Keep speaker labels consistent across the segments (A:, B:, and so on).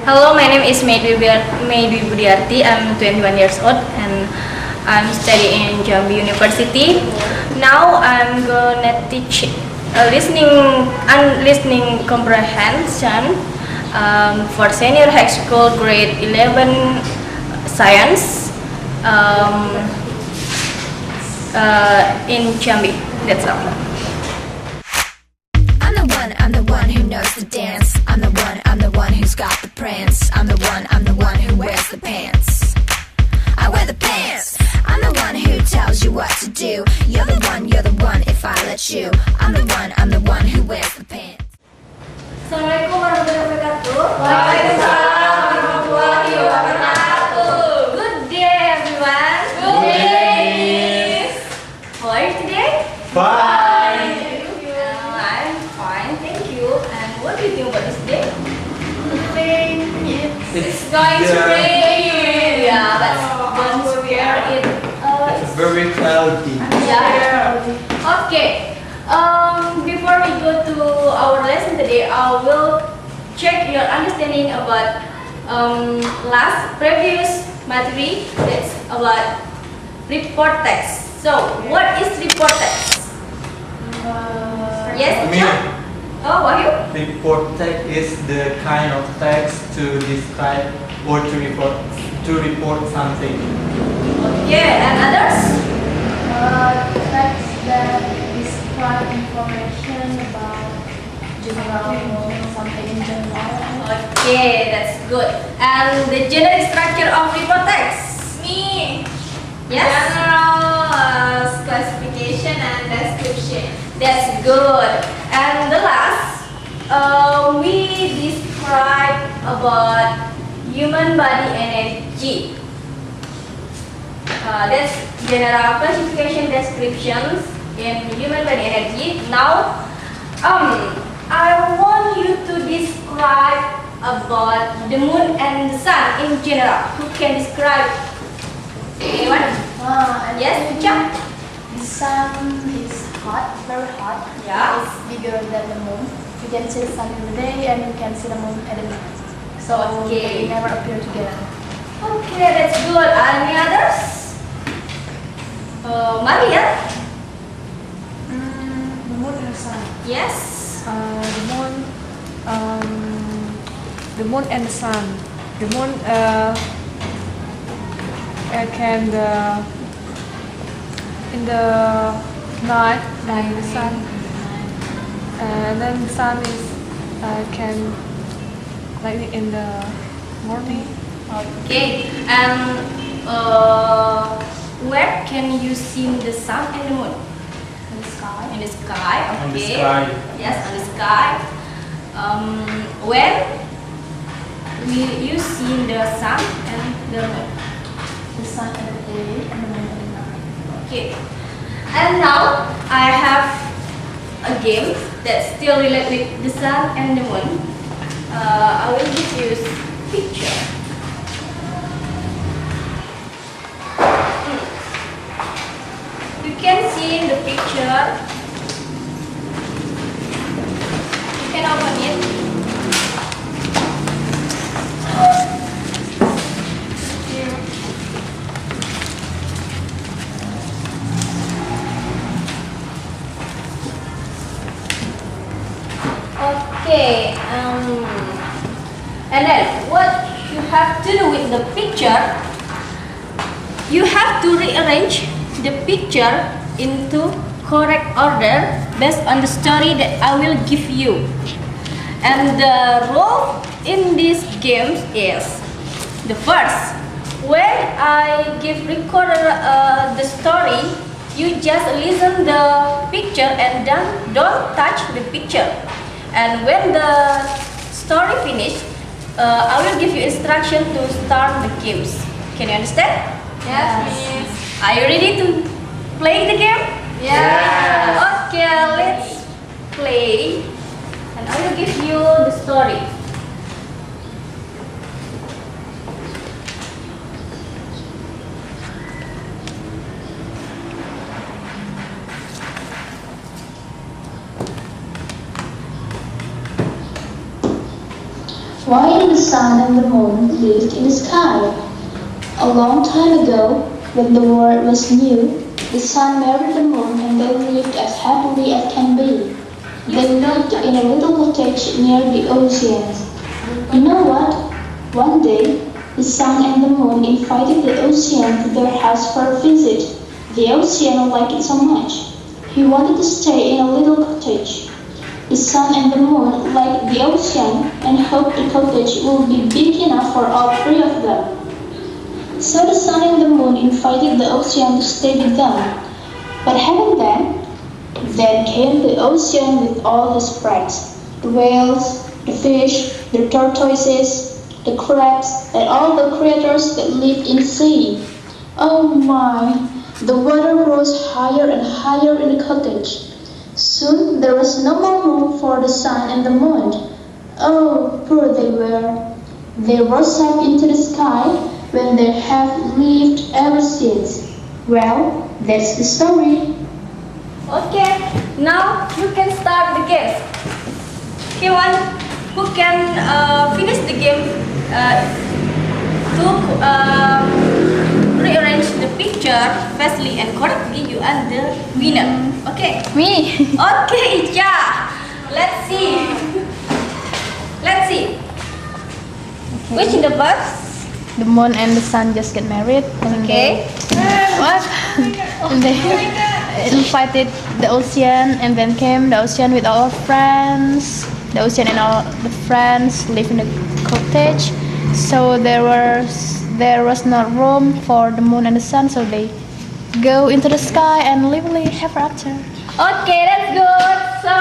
A: Hello, my name is Mei Dwi Budiarti. I'm 21 years old and I'm studying in Jambi University. Now I'm gonna teach listening comprehension for senior high school grade 11 science in Jambi. That's all.
B: I'm the one who knows the dance. I'm the one who's got the prance. I'm the one who wears the pants. I wear the pants. I'm the one who tells you what to do. You're the one if I let you. I'm the one who wears the pants.
A: Assalamualaikum warahmatullahi wabarakatuh.
C: Waalaikumsalam warahmatullahi wabarakatuh.
A: Good day, everyone.
C: Good day.
A: How are you today?
C: Fine.
A: I'm fine, thank you. And what do you think about this day?
C: It's
A: going to
C: yeah.
A: rain. Yeah, but don't scare it.
C: It's very cloudy.
A: Yeah. Okay. Before we go to our lesson today, I will check your understanding about previous material. That's about report text. So, what is report text? Yes,
C: Me.
A: teacher? Oh, Wahyu?
C: Report text is the kind of text to describe or to report something.
A: Okay, and others?
D: Text that describe information about something in general.
A: Okay, that's good. And the generic structure of report text?
E: Me.
A: Yes?
E: General classification and description.
A: That's good. And the last, we describe about human body energy. That's general classification descriptions in human body energy. Now, I want you to describe about the moon and the sun in general. Who can describe? Anyone? Yes, teacher?
D: The sun is hot, very hot.
A: Yeah.
D: It's bigger than the moon. You can see the sun in the day and you can see the moon at the night. So
A: Okay.
D: they never appear together.
A: Okay, that's good. Any others? Maria?
D: The moon and the sun.
A: Yes.
F: The moon and the sun. The moon can in the night like the sun, and then the sun is can like in the morning.
A: Okay, and where can you see the sun and the moon?
D: In the sky.
A: In the sky. Okay.
C: On the sky.
A: Yes, on the sky. When will you see the sun and the moon?
D: The sun at the day and the moon at the night.
A: Okay. And now I have a game that's still related with the sun and the moon. I will give you a picture. You can see in the picture. You can open it. Okay, and then what you have to do with the picture, you have to rearrange the picture into correct order based on the story that I will give you. And the role in this game is the first, when I record the story, you just listen the picture and then don't touch the picture. And when the story finished, I will give you instruction to start the games. Can you understand?
E: Yes, miss.
A: Are you ready to play the game?
E: Yeah.
A: Okay, let's play. And I will give you the story.
D: Why did the sun and the moon live in the sky? A long time ago, when the world was new, the sun married the moon and they lived as happily as can be. They lived in a little cottage near the ocean. You know what? One day, the sun and the moon invited the ocean to their house for a visit. The ocean liked it so much. He wanted to stay in a little cottage. The sun and the moon liked the ocean and hoped the cottage would be big enough for all three of them. So the sun and the moon invited the ocean to stay with them. What happened then? Then came the ocean with all his friends, the whales, the fish, the tortoises, the crabs, and all the creatures that lived in the sea. Oh my! The water rose higher and higher in the cottage. Soon there was no more room for the sun and the moon. Oh, poor they were. They rose up into the sky when they have lived ever since. Well, that's the story.
A: Okay, now you can start the game. Who can finish the game to rearrange the picture fastly and correctly? You are the winner. Okay.
D: Me.
A: Okay, Icha. Let's see. Which is the first?
D: The moon and the sun just get married.
A: Okay.
D: What? And they invited the ocean, and then came the ocean with all friends. The ocean and all the friends live in the cottage. So there was not room for the moon and the sun, so they go into the sky and live ever after.
A: Okay, that's good. So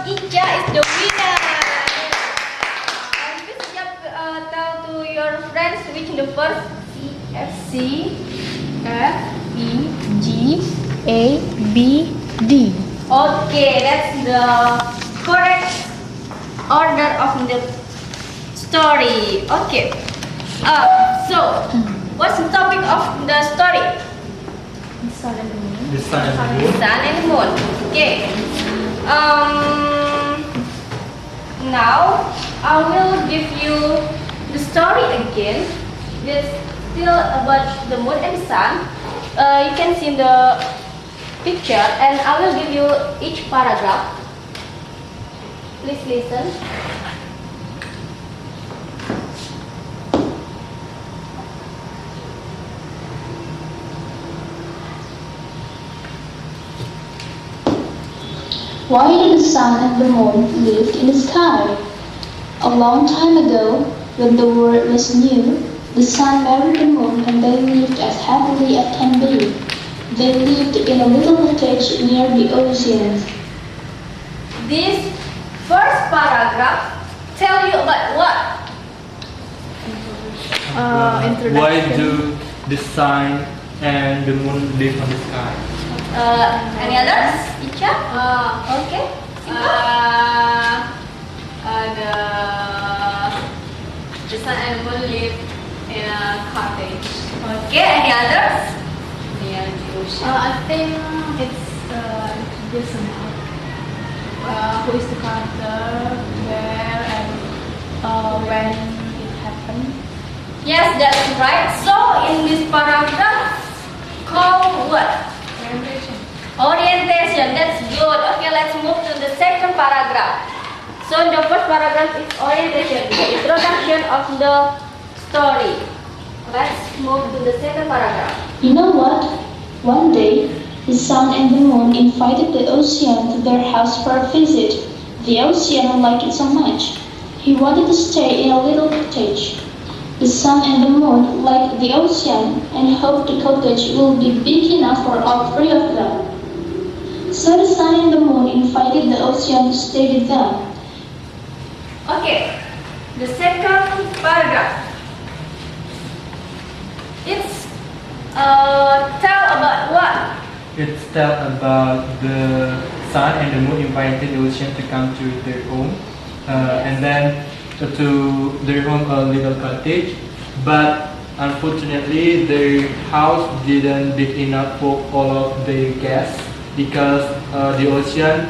A: Icha is the winner. And please tell to your friends which is the first.
D: C F E G A B D.
A: Okay, that's the correct order of the story. Okay. So what's the topic of the story?
C: The sun and the moon.
A: Sun and moon. Okay. Now I will give you the story again. It's still about the moon and sun. You can see in the picture, and I will give you each paragraph. Please listen.
D: Why did the sun and the moon live in the sky? A long time ago, when the world was new, the sun married the moon and they lived as happily as can be. They lived in a little cottage near the ocean.
A: This first paragraph tell you about what?
C: Why do the sun and the moon live on the sky?
A: Any others? Icha? Okay.
E: The sun and moon live in a cottage
A: Okay. Any others?
E: near the ocean.
F: I think it's just about who is the character, where, and when it happened.
A: Yes, that's right. So in this paragraph, called what? Orientation. That's good. Okay, let's move to the second paragraph. So the first paragraph is orientation, the introduction of the story. Let's move to the second paragraph.
D: You know what? One day, the sun and the moon invited the ocean to their house for a visit. The ocean liked it so much. He wanted to stay in a little cottage. The sun and the moon liked the ocean and hoped the cottage would be big enough for all three of them. So the sun and the moon invited the ocean to stay with them.
A: Okay, the second paragraph. It's tell about what?
C: It's tell about the sun and the moon invited the ocean to come to their home, and then to their home, a little cottage. But unfortunately, their house didn't big enough for all of the guests because the ocean